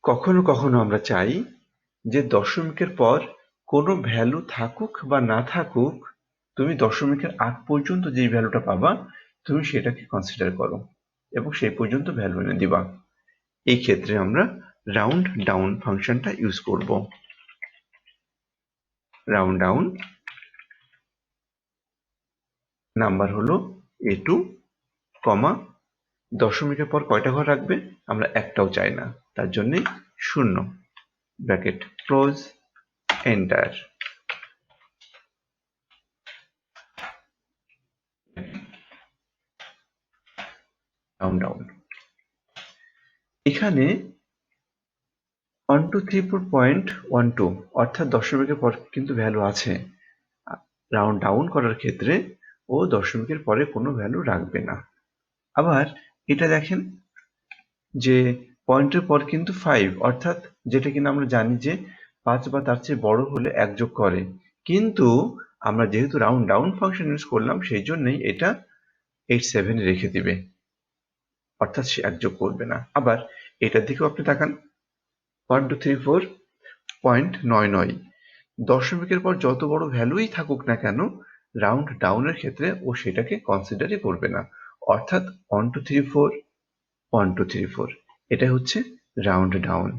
কখনো কখনো আমরা চাই যে দশমিকের পর কোনো ভ্যালু থাকুক বা না থাকুক, তুমি দশমিকের আগ পর্যন্ত যেই ভ্যালুটা পাবা তুমি সেটাকে কনসিডার করো এবং সেই পর্যন্ত ভ্যালু এনে দিবা। এই ক্ষেত্রে আমরা রাউন্ড ডাউন ফাংশনটা ইউজ করব। রাউন্ড ডাউন নাম্বার হলো A2, দশমিকের পর কয়টা ঘর রাখবে? আমরা একটাও চাই না, তার জন্যই 0, bracket close, enter. Round down. এখানে 1234.12 অর্থাৎ দশমিকের পর কিন্তু ভ্যালু আছে। রাউন্ড ডাউন করার ক্ষেত্রে ও দশমিকের পরে কোনো ভ্যালু রাখবে না। আবার এটা দেখেন যে পয়েন্টের পর কিন্তু 5, অর্থাৎ যেটা কিনা আমরা জানি যে 5 বা তার চেয়ে বড় হলে 1 যোগ করে, কিন্তু আমরা যেহেতু রাউন্ড ডাউন ফাংশন ইউজ করলাম সেই জন্যই এটা 87 রেখে দিবে, অর্থাৎ সে 1 যোগ করবে না। আবার এটার দিকেও আপনি তাকান, 1234.99, দশমিকের পর যত বড় ভ্যালুই থাকুক না কেন রাউন্ড ডাউনের ক্ষেত্রে ও সেটাকে কনসিডারই করবে না, অর্থাৎ 1234.1234, এটা হচ্ছে রাউন্ড ডাউন।